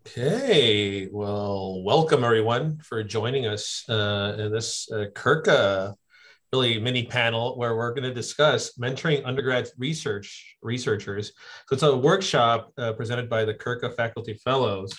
Okay, well, welcome everyone for joining us in this CURCA really mini panel where we're going to discuss mentoring undergrad researchers. So it's a workshop presented by the CURCA Faculty Fellows.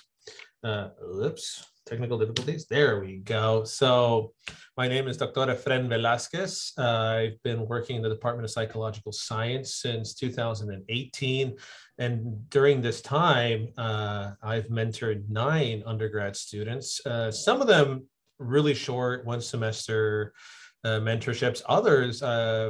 Oops, technical difficulties. There we go. So my name is Dr. Efren Velasquez. I've been working in the Department of Psychological Science since 2018. And during this time, I've mentored 9 undergrad students, some of them really short, one semester mentorships. Others,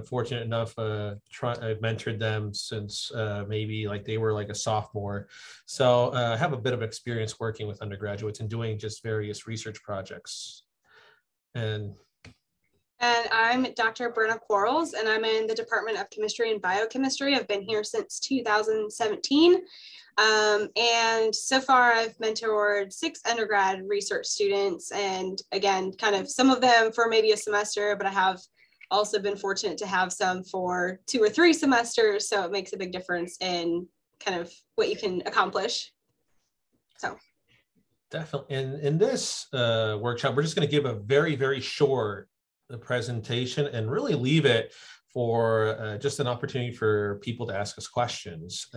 fortunate enough, I've mentored them since maybe like they were like a sophomore. So I have a bit of experience working with undergraduates and doing just various research projects. And I'm Dr. Brenna Quarles, and I'm in the Department of Chemistry and Biochemistry. I've been here since 2017. And so far I've mentored 6 undergrad research students, and again, kind of some of them for maybe a semester, but I have also been fortunate to have some for 2 or 3 semesters. So it makes a big difference in kind of what you can accomplish. So. Definitely. In this workshop, we're just going to give a very, very short presentation and really leave it for just an opportunity for people to ask us questions.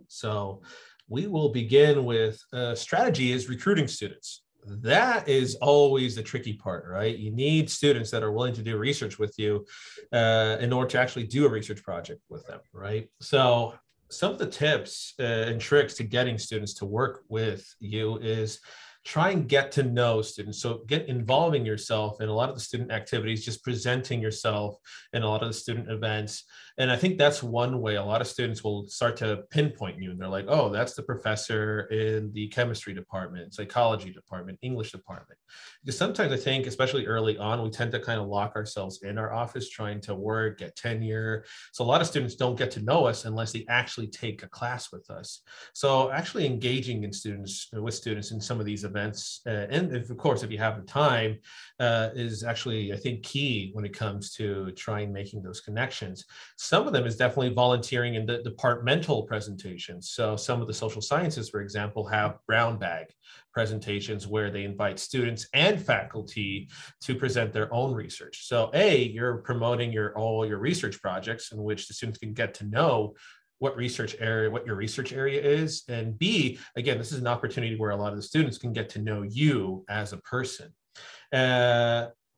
So we will begin with strategy is recruiting students. That is always the tricky part, right? You need students that are willing to do research with you in order to actually do a research project with them, right? So some of the tips and tricks to getting students to work with you is try and get to know students. So get involving yourself in a lot of the student activities, just presenting yourself in a lot of the student events. And I think that's one way a lot of students will start to pinpoint you. And they're like, oh, that's the professor in the chemistry department, psychology department, English department. Because sometimes I think, especially early on, we tend to kind of lock ourselves in our office trying to work, get tenure. So a lot of students don't get to know us unless they actually take a class with us. So actually engaging with students in some of these events, and of course, if you have the time, is actually, I think, key when it comes to trying making those connections. Some of them is definitely volunteering in the departmental presentations. So some of the social sciences, for example, have brown bag presentations where they invite students and faculty to present their own research. So you're promoting all your research projects in which the students can get to know what your research area is. And B, again, this is an opportunity where a lot of the students can get to know you as a person.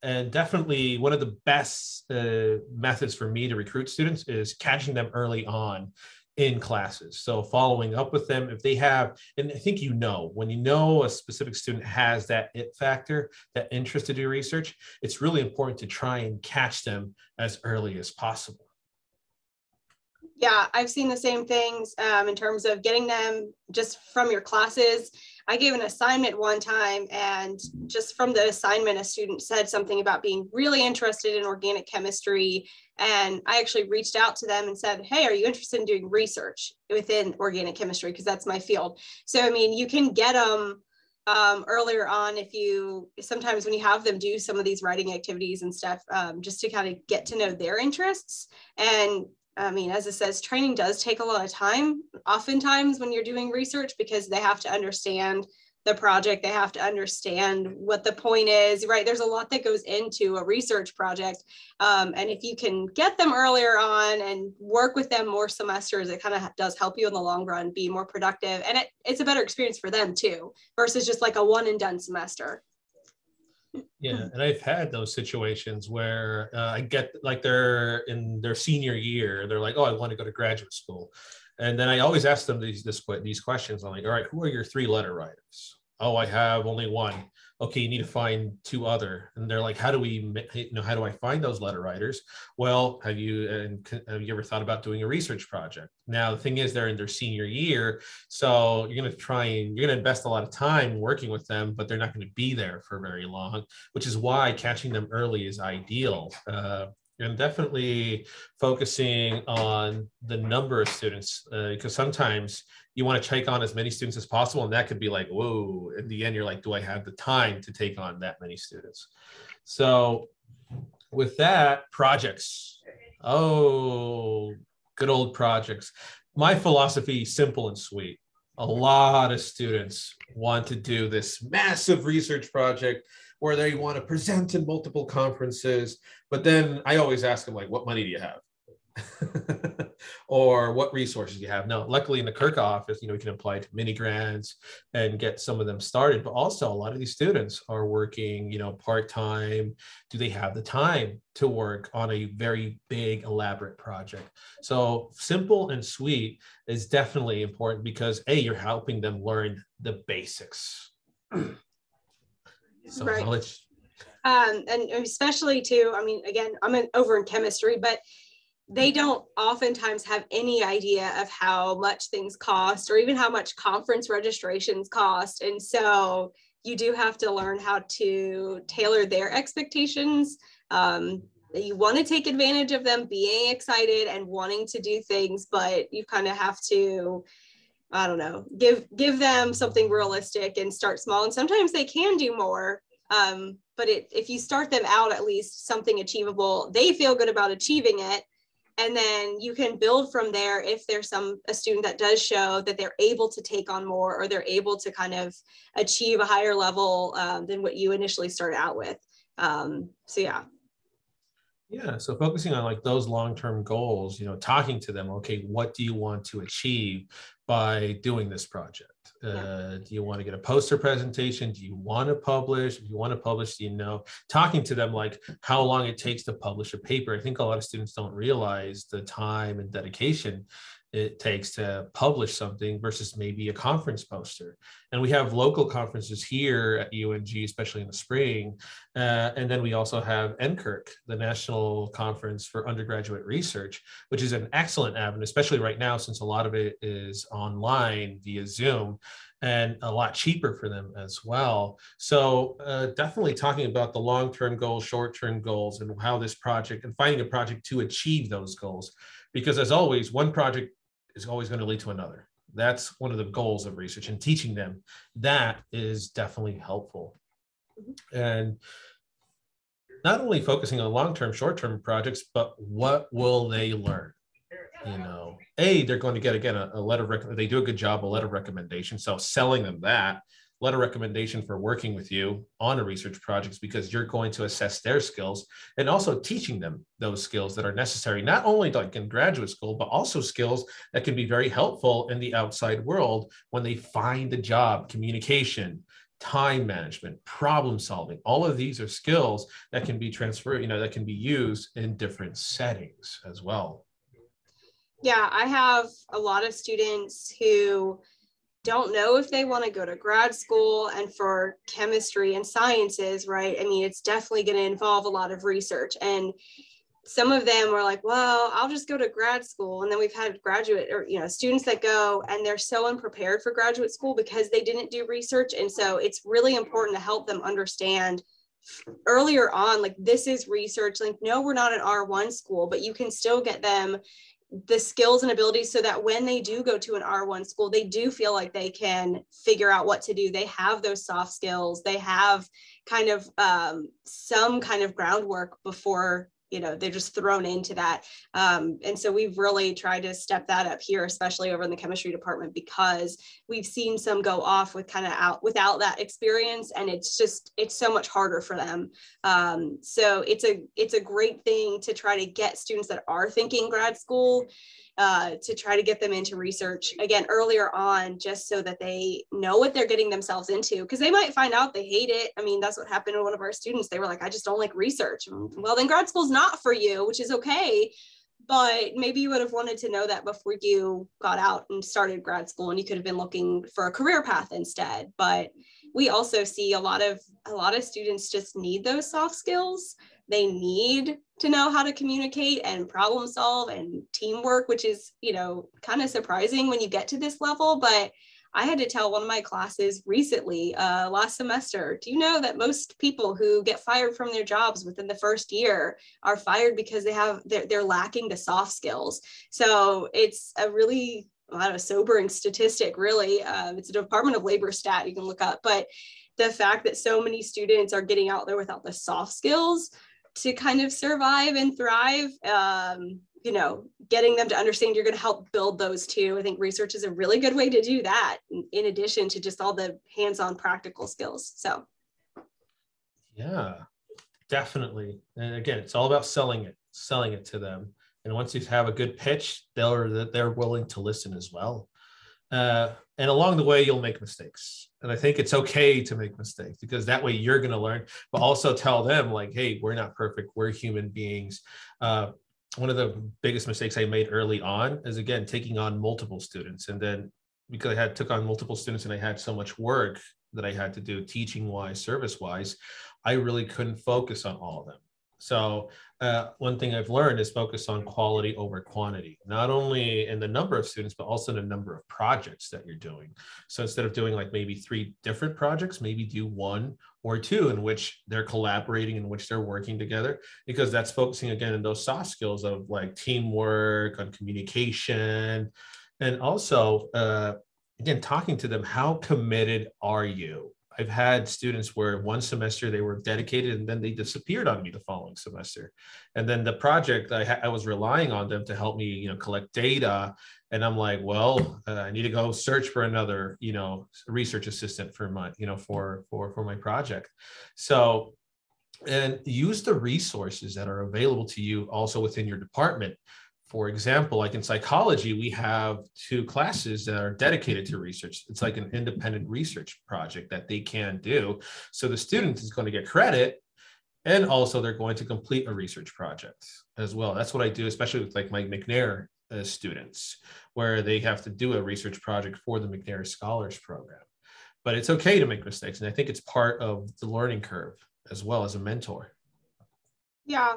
And definitely one of the best methods for me to recruit students is catching them early on in classes. So following up with them if they have, and I think when you know a specific student has that it factor, that interest to do research, it's really important to try and catch them as early as possible. Yeah, I've seen the same things in terms of getting them just from your classes. I gave an assignment one time, and just from the assignment, a student said something about being really interested in organic chemistry. And I actually reached out to them and said, hey, are you interested in doing research within organic chemistry? Because that's my field. So, I mean, you can get them earlier on sometimes when you have them do some of these writing activities and stuff, just to kind of get to know their interests. And I mean, as it says, training does take a lot of time, oftentimes when you're doing research, because they have to understand the project, they have to understand what the point is, right? There's a lot that goes into a research project. And if you can get them earlier on and work with them more semesters, it kind of does help you in the long run be more productive. And it's a better experience for them too, versus just like a one and done semester. Yeah, and I've had those situations where I get like they're in their senior year, they're like, "Oh, I want to go to graduate school," and then I always ask them these questions. I'm like, "All right, who are your 3 letter writers?" "Oh, I have only one." "Okay, you need to find 2 other." And they're like, how do I find those letter writers? Well, have you ever thought about doing a research project? Now, the thing is, they're in their senior year, so you're going to invest a lot of time working with them, but they're not going to be there for very long, which is why catching them early is ideal. And definitely focusing on the number of students, because sometimes you want to take on as many students as possible, and that could be like, whoa, in the end, you're like, do I have the time to take on that many students? So with that, projects. Oh, good old projects. My philosophy, simple and sweet. A lot of students want to do this massive research project where they want to present in multiple conferences. But then I always ask them, like, what money do you have? Or what resources you have. Now, luckily in the CURCA office, we can apply to mini grants and get some of them started. But also a lot of these students are working, part-time. Do they have the time to work on a very big, elaborate project? So simple and sweet is definitely important because you're helping them learn the basics. So right. knowledge. And especially too, I mean, again, I'm over in chemistry, but they don't oftentimes have any idea of how much things cost or even how much conference registrations cost. And so you do have to learn how to tailor their expectations. You want to take advantage of them being excited and wanting to do things, but you kind of have to, I don't know, give them something realistic and start small. And sometimes they can do more. But if you start them out at least something achievable, they feel good about achieving it. And then you can build from there if there's a student that does show that they're able to take on more or they're able to kind of achieve a higher level than what you initially started out with. So yeah. Yeah, so focusing on like those long-term goals, talking to them, okay, what do you want to achieve by doing this project? Do you want to get a poster presentation? Do you want to publish? If you want to publish, talking to them like how long it takes to publish a paper. I think a lot of students don't realize the time and dedication it takes to publish something versus maybe a conference poster. And we have local conferences here at UNG, especially in the spring. And then we also have NCURC, the National Conference for Undergraduate Research, which is an excellent avenue, especially right now, since a lot of it is online via Zoom and a lot cheaper for them as well. So definitely talking about the long-term goals, short-term goals, and how this project and finding a project to achieve those goals. Because as always, one project is always going to lead to another. That's one of the goals of research, and teaching them that is definitely helpful. And not only focusing on long-term, short-term projects, but what will they learn? They're going to get, again, a letter of recommendation. They do a good job, a letter of recommendation. So selling them that letter recommendation for working with you on a research project, because you're going to assess their skills and also teaching them those skills that are necessary, not only like in graduate school, but also skills that can be very helpful in the outside world when they find a job. Communication, time management, problem solving, all of these are skills that can be transferred, that can be used in different settings as well. Yeah, I have a lot of students who don't know if they want to go to grad school, and for chemistry and sciences, right? I mean, it's definitely going to involve a lot of research. And some of them were like, well, I'll just go to grad school. And then we've had graduate or, students that go and they're so unprepared for graduate school because they didn't do research. And so it's really important to help them understand earlier on, like, this is research. Like, no, we're not an R1 school, but you can still get them the skills and abilities so that when they do go to an R1 school, they do feel like they can figure out what to do. They have those soft skills. They have kind of some kind of groundwork before, they're just thrown into that. And so we've really tried to step that up here, especially over in the chemistry department, because we've seen some go off with kind of without that experience. And it's so much harder for them. So it's a great thing to try to get students that are thinking grad school to try to get them into research again earlier on, just so that they know what they're getting themselves into, because they might find out they hate it. I mean, that's what happened to one of our students. They were like, I just don't like research. Well, then grad school's not for you, which is okay. But maybe you would have wanted to know that before you got out and started grad school, and you could have been looking for a career path instead. But we also see a lot of students just need those soft skills. They need to know how to communicate and problem solve and teamwork, which is, kind of surprising when you get to this level. But I had to tell one of my classes recently, last semester, do you know that most people who get fired from their jobs within the first year are fired because they're lacking the soft skills? So it's a really sobering statistic, really. It's a Department of Labor stat you can look up, but the fact that so many students are getting out there without the soft skills to kind of survive and thrive getting them to understand you're going to help build those too. I think research is a really good way to do that, in addition to just all the hands-on practical skills. So. Yeah, definitely. And again, it's all about selling it to them. And once you have a good pitch, they're willing to listen as well. And along the way, you'll make mistakes. And I think it's okay to make mistakes, because that way you're going to learn, but also tell them like, hey, we're not perfect. We're human beings. One of the biggest mistakes I made early on is, again, taking on multiple students. And then because I took on multiple students and I had so much work that I had to do teaching wise, service wise, I really couldn't focus on all of them. So one thing I've learned is focus on quality over quantity, not only in the number of students, but also the number of projects that you're doing. So instead of doing like maybe 3 different projects, maybe do 1 or 2 in which they're collaborating, in which they're working together, because that's focusing again on those soft skills of like teamwork, on communication, and also, again, talking to them, how committed are you? I've had students where one semester they were dedicated and then they disappeared on me the following semester. And then the project, I was relying on them to help me, collect data. And I'm like, well, I need to go search for another, research assistant for my, for my project. So, and use the resources that are available to you also within your department. For example, like in psychology, we have 2 classes that are dedicated to research. It's like an independent research project that they can do. So the student is going to get credit, and also they're going to complete a research project as well. That's what I do, especially with like my McNair students, where they have to do a research project for the McNair Scholars Program. But it's okay to make mistakes. And I think it's part of the learning curve as well as a mentor. Yeah.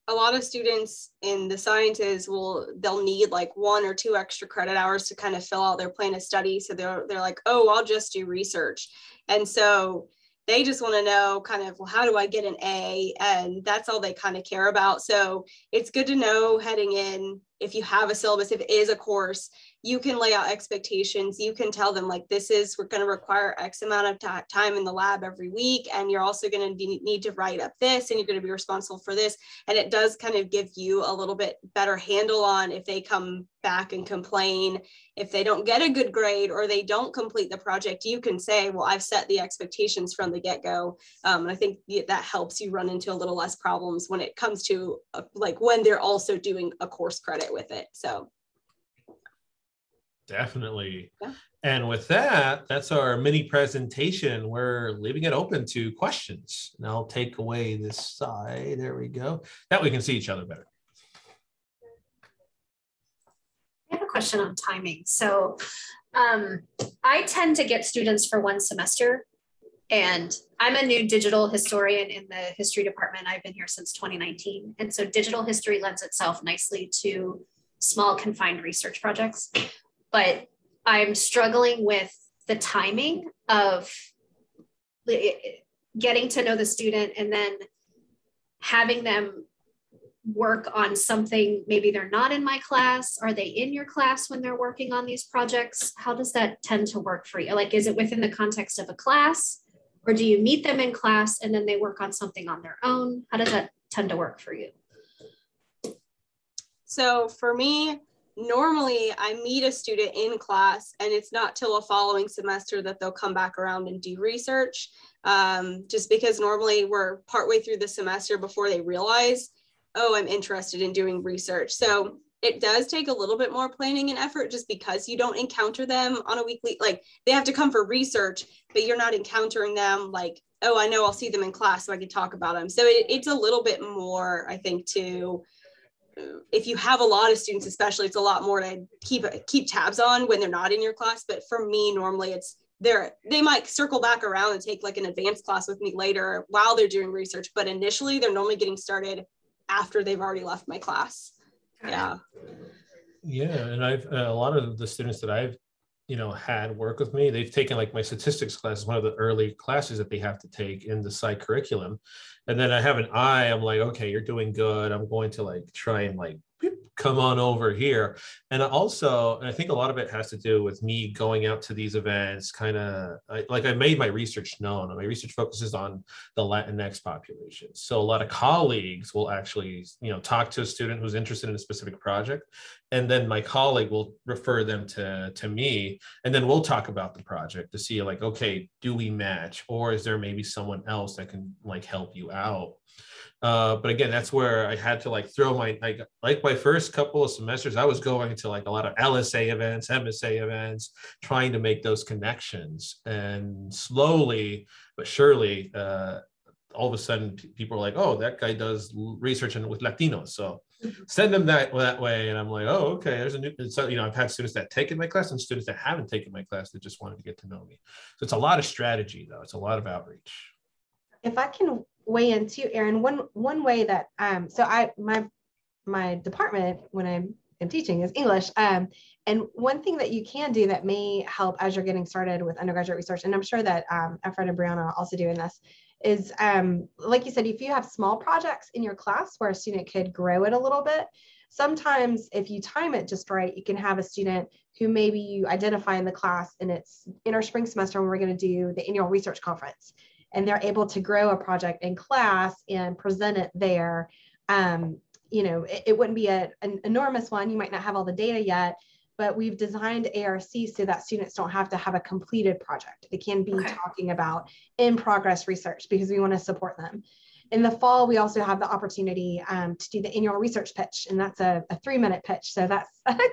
A lot of students in the sciences they'll need like 1 or 2 extra credit hours to kind of fill out their plan of study. So they're like, oh, I'll just do research. And so they just want to know kind of, well, how do I get an A? And that's all they kind of care about. So it's good to know heading in, if you have a syllabus, if it is a course, you can lay out expectations. You can tell them like, we're going to require X amount of time in the lab every week. And you're also going to need to write up this, and you're going to be responsible for this. And it does kind of give you a little bit better handle on if they come back and complain, if they don't get a good grade or they don't complete the project, you can say, well, I've set the expectations from the get-go. And I think that helps you run into a little less problems when it comes to like when they're also doing a course credit with it. So. Definitely. Yeah. And with that, that's our mini presentation. We're leaving it open to questions. And I'll take away this side. There we go. That we can see each other better. I have a question on timing. So I tend to get students for 1 semester, and I'm a new digital historian in the history department. I've been here since 2019. And so digital history lends itself nicely to small confined research projects. But I'm struggling with the timing of getting to know the student and then having them work on something. Maybe they're not in my class. Are they in your class when they're working on these projects? How does that tend to work for you? Like, is it within the context of a class, or do you meet them in class and then they work on something on their own? How does that tend to work for you? So for me, normally I meet a student in class, and it's not till a following semester that they'll come back around and do research, just because normally we're partway through the semester before they realize, oh, I'm interested in doing research. So it does take a little bit more planning and effort, just because you don't encounter them on a weekly, like they have to come for research, but you're not encountering them like, oh, I know I'll see them in class so I can talk about them. So it's a little bit more, I think, if you have a lot of students, especially, it's a lot more to keep tabs on when they're not in your class. But for me, normally they might circle back around and take like an advanced class with me later while they're doing research. But initially, they're normally getting started after they've already left my class. Yeah. Yeah, and I've a lot of the students that I've had work with me, they've taken like my statistics class, one of the early classes that they have to take in the psych curriculum. And then I have an eye, I'm like, okay, you're doing good. I'm going to like try and like come on over here. And also, and I think a lot of it has to do with me going out to these events, kind of like I made my research known. My research focuses on the Latinx population. So a lot of colleagues will actually, talk to a student who's interested in a specific project. And then my colleague will refer them to me. And then we'll talk about the project to see like, okay, do we match? Or is there maybe someone else that can like help you out? But again, that's where I had to like throw like my first couple of semesters, I was going to like a lot of LSA events, MSA events, trying to make those connections. And slowly but surely, all of a sudden people are like, oh, that guy does research with Latinos. So send them that way. And I'm like, oh, okay, there's a new, so, I've had students that taken my class and students that haven't taken my class that just wanted to get to know me. So it's a lot of strategy though. It's a lot of outreach. If I can weigh in too, Erin, one way that my department when I'm teaching is English. And one thing that you can do that may help as you're getting started with undergraduate research, and I'm sure that Efren and Brianna are also doing this, is like you said, if you have small projects in your class where a student could grow it a little bit, sometimes if you time it just right, you can have a student who maybe you identify in the class and it's in our spring semester when we're going to do the annual research conference. And they're able to grow a project in class and present it there. It wouldn't be an enormous one. You might not have all the data yet, but we've designed ARC so that students don't have to have a completed project. They can be talking about in progress research because we want to support them. In the fall, we also have the opportunity to do the annual research pitch, and that's a 3-minute pitch. So that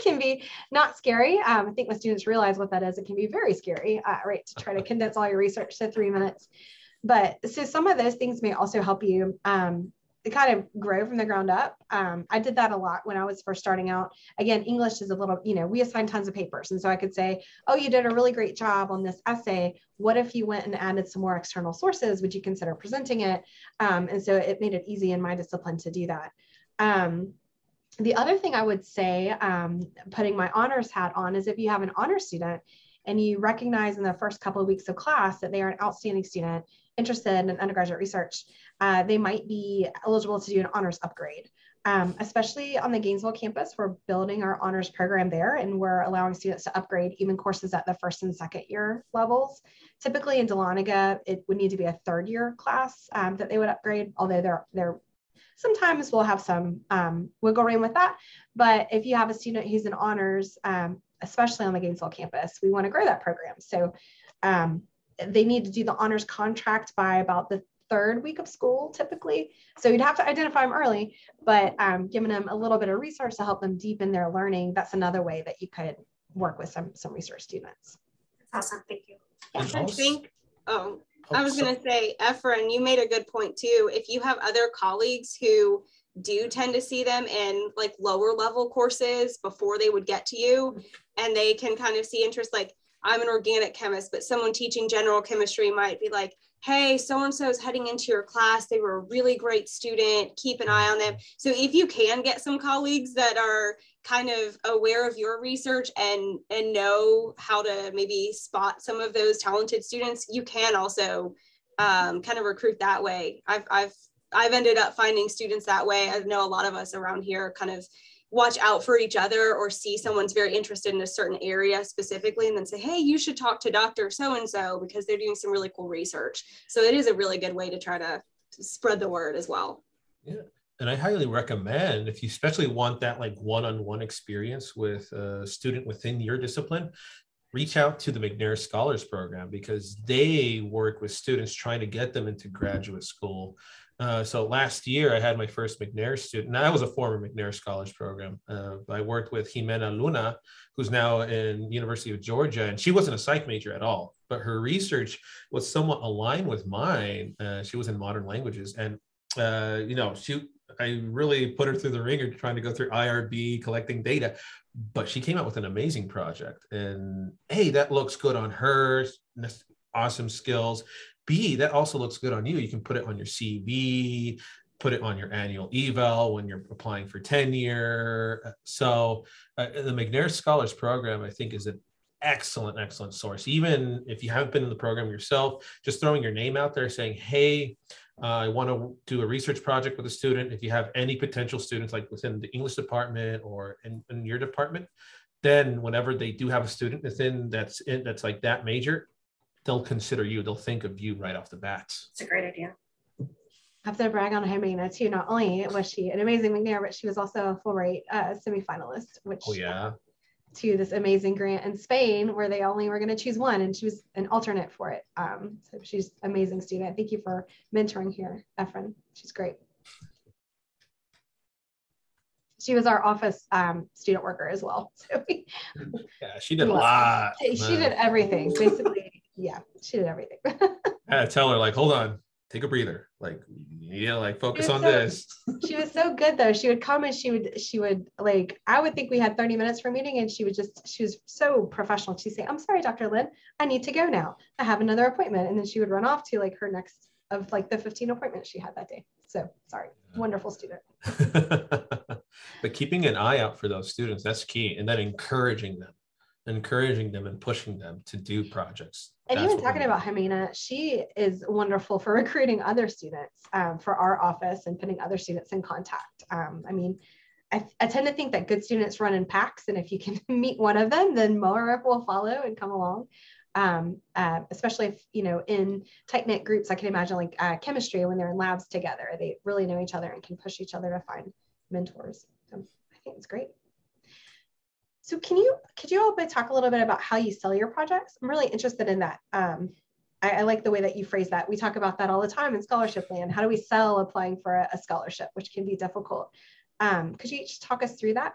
can be not scary. I think when students realize what that is, it can be very scary, right? To try to condense all your research to 3 minutes. But so some of those things may also help you to kind of grow from the ground up. I did that a lot when I was first starting out. Again, English is a little, we assign tons of papers. And so I could say, oh, you did a really great job on this essay. What if you went and added some more external sources? Would you consider presenting it? And so it made it easy in my discipline to do that. The other thing I would say, putting my honors hat on, is if you have an honors student and you recognize in the first couple of weeks of class that they are an outstanding student interested in undergraduate research, they might be eligible to do an honors upgrade. Especially on the Gainesville campus, we're building our honors program there, and we're allowing students to upgrade even courses at the first and second year levels. Typically in Dahlonega, it would need to be a 3rd year class that they would upgrade, although they're sometimes we'll have some wiggle room with that. But if you have a student who's in honors, especially on the Gainesville campus, we want to grow that program. So they need to do the honors contract by about the 3rd week of school typically. So you'd have to identify them early, but giving them a little bit of resource to help them deepen their learning, that's another way that you could work with some research students. That's awesome, thank you. I was going to say, Efren, you made a good point too. If you have other colleagues who do tend to see them in like lower level courses before they would get to you, and they can kind of see interest, like I'm an organic chemist, but someone teaching general chemistry might be like, hey, so-and-so is heading into your class. They were a really great student. Keep an eye on them. So if you can get some colleagues that are kind of aware of your research and know how to maybe spot some of those talented students, you can also kind of recruit that way. I've ended up finding students that way. I know a lot of us around here kind of watch out for each other or see someone's very interested in a certain area specifically and then say, hey, you should talk to Dr. So-and-so because they're doing some really cool research. So it is a really good way to try to spread the word as well. Yeah. And I highly recommend, if you especially want that like one-on-one experience with a student within your discipline, reach out to the McNair Scholars Program because they work with students trying to get them into graduate school. So last year I had my first McNair student. Now, I was a former McNair Scholars Program. I worked with Jimena Luna, who's now in University of Georgia, and she wasn't a psych major at all, but her research was somewhat aligned with mine. She was in modern languages, and I really put her through the ringer trying to go through IRB, collecting data, but she came out with an amazing project. And hey, that looks good on her, awesome skills. B, that also looks good on you. You can put it on your CV, put it on your annual eval when you're applying for tenure. So the McNair Scholars Program, I think, is an excellent source. Even if you haven't been in the program yourself, just throwing your name out there saying, hey, I want to do a research project with a student. If you have any potential students like within the English department or in your department, then whenever they do have a student that's like that major, they'll consider you. They'll think of you right off the bat. It's a great idea. I have to brag on Jimena too. Not only was she an amazing McNair, but she was also a Fulbright semifinalist, which to this amazing grant in Spain where they only were going to choose one, and she was an alternate for it. So she's an amazing student. Thank you for mentoring here, Efren. She's great. She was our office student worker as well. So yeah, she did a lot. She did everything, basically. Yeah, she did everything. I had to tell her, like, hold on, take a breather. Like, you need to like focus on this. She was so good though. She would come and she would like, I would think we had 30 minutes for a meeting, and she was so professional. She'd say, I'm sorry, Dr. Lynn, I need to go now. I have another appointment. And then she would run off to like her next of like the 15 appointments she had that day. So sorry, wonderful student. But keeping an eye out for those students, that's key. And then encouraging them and pushing them to do projects. And even talking about Jimena, she is wonderful for recruiting other students for our office and putting other students in contact. I mean, I tend to think that good students run in packs, and if you can meet one of them, then more will follow and come along. Especially if, you know, in tight-knit groups, I can imagine like chemistry, when they're in labs together, they really know each other and can push each other to find mentors. So I think it's great. So could you all talk a little bit about how you sell your projects? I'm really interested in that. I like the way that you phrase that. We talk about that all the time in scholarship land. How do we sell applying for a scholarship, which can be difficult? Could you each talk us through that?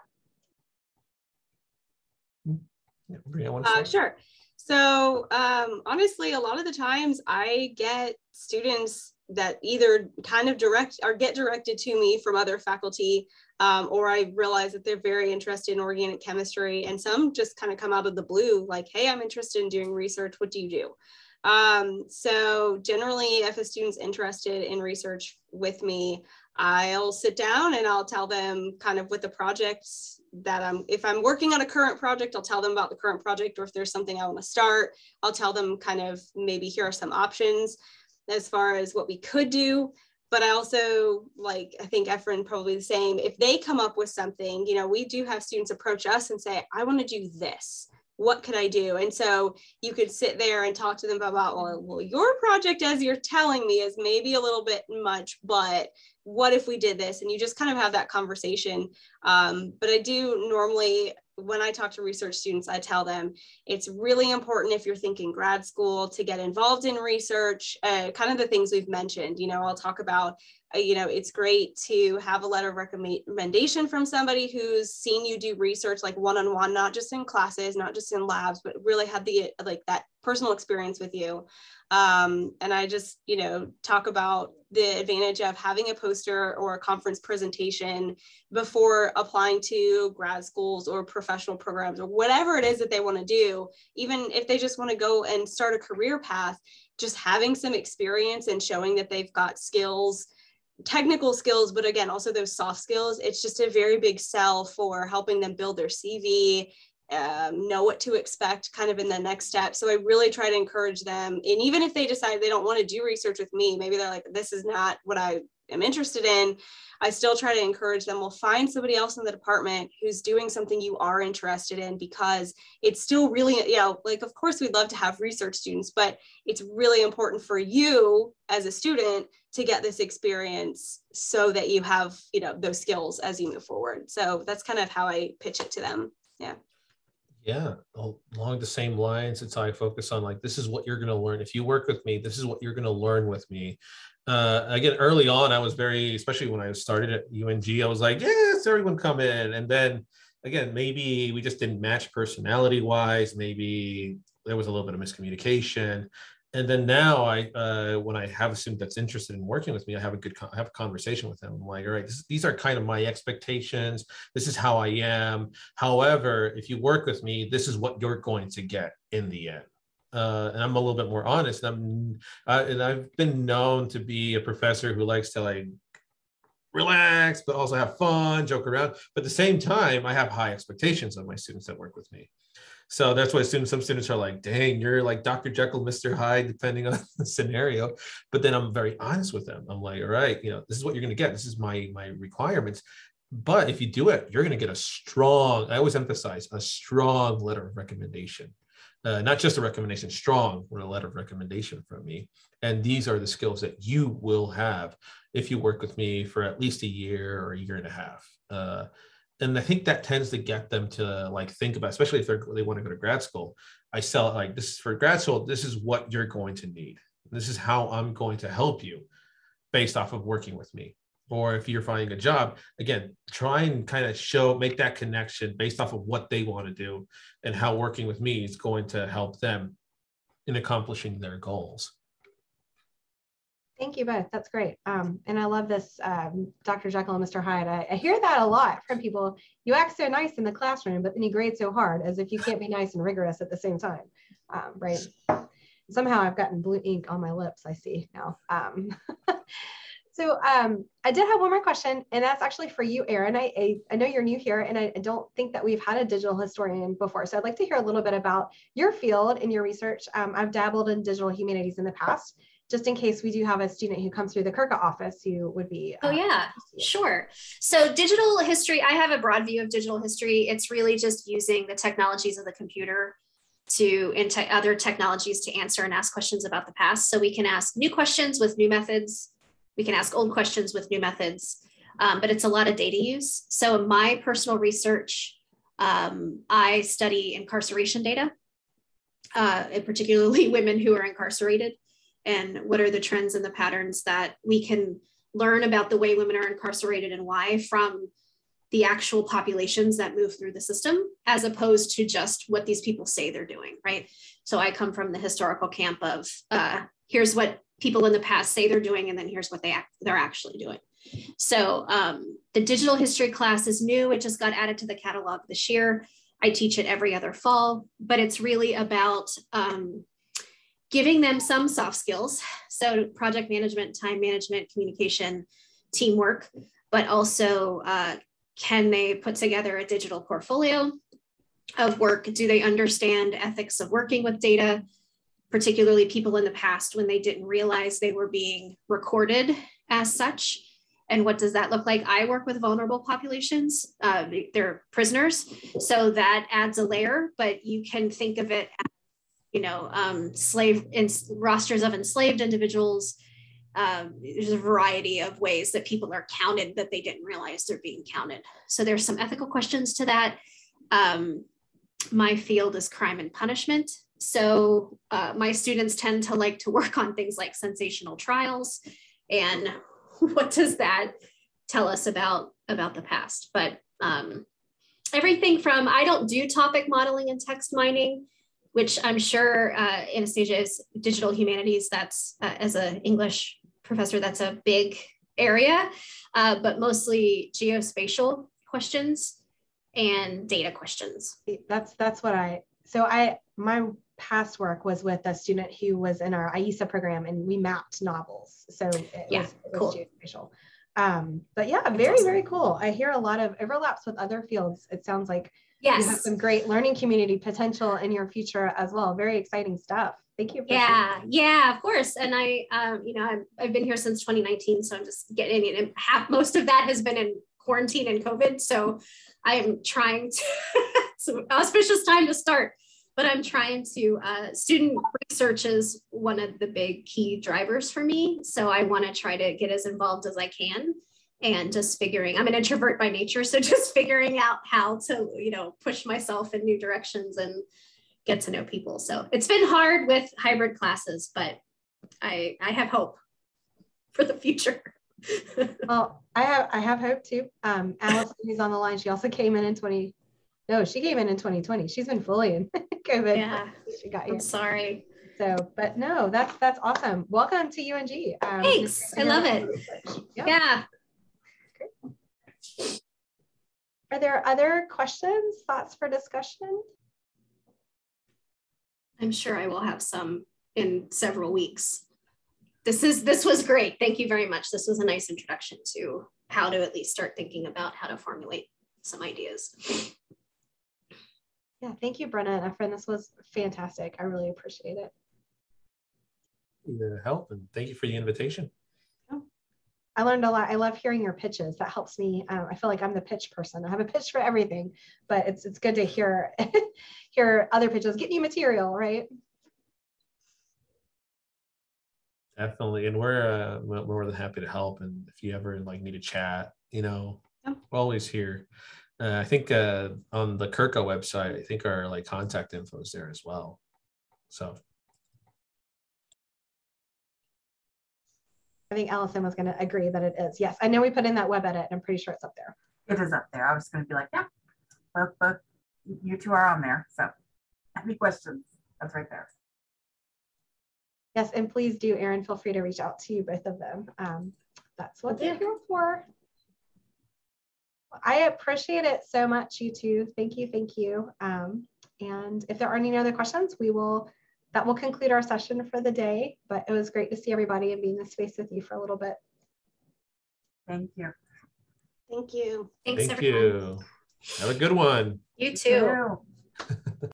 Yeah, Bria, want to start? Sure. So honestly, a lot of the times I get students that either kind of get directed to me from other faculty, or I realize that they're very interested in organic chemistry, and some just kind of come out of the blue like, hey, I'm interested in doing research. What do you do? So generally, if a student's interested in research with me, I'll sit down and I'll tell them kind of what the projects that if I'm working on a current project, I'll tell them about the current project, or if there's something I want to start, I'll tell them kind of maybe here are some options as far as what we could do. But I also, like, I think Efren probably the same, if they come up with something, you know, we do have students approach us and say, I want to do this. What could I do? And so you could sit there and talk to them about, well, your project, as you're telling me, is maybe a little bit much, but what if we did this? And you just kind of have that conversation. But I do normally, when I talk to research students, I tell them it's really important if you're thinking grad school to get involved in research, kind of the things we've mentioned. You know, I'll talk about, you know, it's great to have a letter of recommendation from somebody who's seen you do research like one-on-one, not just in classes, not just in labs, but really had the like that personal experience with you. And I just, you know, talk about the advantage of having a poster or a conference presentation before applying to grad schools or professional programs or whatever it is that they want to do. Even if they just want to go and start a career path, just having some experience and showing that they've got skills, technical skills, but again, also those soft skills, it's just a very big sell for helping them build their CV, know what to expect kind of in the next step. So I really try to encourage them. And even if they decide they don't want to do research with me, maybe they're like, this is not what I am interested in, I still try to encourage them, well, find somebody else in the department who's doing something you are interested in, because it's still really, you know, like, of course we'd love to have research students, but it's really important for you as a student to get this experience so that you have, you know, those skills as you move forward. So that's kind of how I pitch it to them. Yeah. Yeah, along the same lines, it's how I focus on, like, this is what you're going to learn. If you work with me, this is what you're going to learn with me. Again, early on, I was very, especially when I started at UNG, I was like, yes, everyone come in. And then again, maybe we just didn't match personality wise. Maybe there was a little bit of miscommunication. And then now when I have a student that's interested in working with me, I have a conversation with them. I'm like, all right, these are kind of my expectations. This is how I am. However, if you work with me, this is what you're going to get in the end. And I'm a little bit more honest. And I've been known to be a professor who likes to like relax, but also have fun, joke around. But at the same time, I have high expectations of my students that work with me. So that's why some students are like, dang, you're like Dr. Jekyll, Mr. Hyde, depending on the scenario. But then I'm very honest with them. I'm like, all right, this is what you're going to get. This is my requirements. But if you do it, you're going to get a strong, I always emphasize, a strong letter of recommendation. Not just a recommendation, strong letter of recommendation from me. And these are the skills that you will have if you work with me for at least a year or a year and a half. And I think that tends to get them to like think about, especially if they want to go to grad school. I sell it like, this is for grad school. This is what you're going to need. This is how I'm going to help you based off of working with me. Or if you're finding a job, again, try and kind of make that connection based off of what they want to do and how working with me is going to help them in accomplishing their goals. Thank you both. That's great. And I love this, Dr. Jekyll and Mr. Hyde. I hear that a lot from people. You act so nice in the classroom, but then you grade so hard, as if you can't be nice and rigorous at the same time, right? Somehow I've gotten blue ink on my lips, I see now. So I did have one more question, and that's actually for you, Erin. I know you're new here, and I don't think that we've had a digital historian before. So I'd like to hear a little bit about your field and your research. I've dabbled in digital humanities in the past, just in case we do have a student who comes through the CURCA office who would be. Oh yeah, sure. So digital history, I have a broad view of digital history. It's really just using the technologies of the computer into other technologies to answer and ask questions about the past. So we can ask new questions with new methods. We can ask old questions with new methods, but it's a lot of data use. So in my personal research, I study incarceration data, and particularly women who are incarcerated, and what are the trends and the patterns that we can learn about the way women are incarcerated and why from the actual populations that move through the system, as opposed to just what these people say they're doing, right? So I come from the historical camp of here's what people in the past say they're doing, and then here's what they're actually doing. So the digital history class is new. It just got added to the catalog this year. I teach it every other fall, but it's really about giving them some soft skills. So project management, time management, communication, teamwork, but also can they put together a digital portfolio of work? Do they understand ethics of working with data? Particularly people in the past when they didn't realize they were being recorded as such. And what does that look like? I work with vulnerable populations. They're prisoners. So that adds a layer, but you can think of it as, rosters of enslaved individuals. There's a variety of ways that people are counted that they didn't realize they're being counted. So there's some ethical questions to that. My field is crime and punishment. So my students tend to like to work on things like sensational trials and what does that tell us about the past. But everything from, I don't do topic modeling and text mining, which I'm sure Anastasia is digital humanities. That's as an English professor, that's a big area, but mostly geospatial questions and data questions. That's what my past work was with a student who was in our IESA program, and we mapped novels. So it was cool. Geospatial. But yeah, very, awesome. Very cool. I hear a lot of overlaps with other fields. It sounds like you have some great learning community potential in your future as well. Very exciting stuff. Thank you. Yeah, of course. And I've been here since 2019, so I'm just getting it. Most of that has been in quarantine and COVID. So I am trying to, it's an auspicious time to start. But I'm trying to, student research is one of the big key drivers for me. So I want to try to get as involved as I can, and just I'm an introvert by nature. So just figuring out how to, push myself in new directions and get to know people. So it's been hard with hybrid classes, but I have hope for the future. Well, I have hope too. Alice, who's on the line, she also came in she came in 2020. She's been fully in COVID. Yeah, she got here. I'm sorry. So, but no, that's awesome. Welcome to UNG. Thanks. I love it. Yeah. Great. Are there other questions, thoughts for discussion? I'm sure I will have some in several weeks. This was great. Thank you very much. This was a nice introduction to how to at least start thinking about how to formulate some ideas. Yeah, thank you, Brenna and Efren. This was fantastic. I really appreciate it. The help, and thank you for the invitation. I learned a lot. I love hearing your pitches. That helps me. I feel like I'm the pitch person. I have a pitch for everything, but it's good to hear hear other pitches, get you material, right? Definitely, and we're more than happy to help. And if you ever like need to chat, Yeah. we're always here. I think on the CURCA website, I think our like contact info is there as well. So. I think Allison was going to agree that it is. Yes, I know we put in that web edit. I'm pretty sure it's up there. It is up there. I was going to be like, yeah, but you two are on there. So any questions? That's right there. Yes, and please do, Erin, feel free to reach out to both of them. That's what they're here for. I appreciate it so much, you two. Thank you, thank you. And if there are any other questions, that will conclude our session for the day, but it was great to see everybody and be in this space with you for a little bit. Thank you. Thank you. Thanks, Thank everyone. you. Have a good one. You too. You too.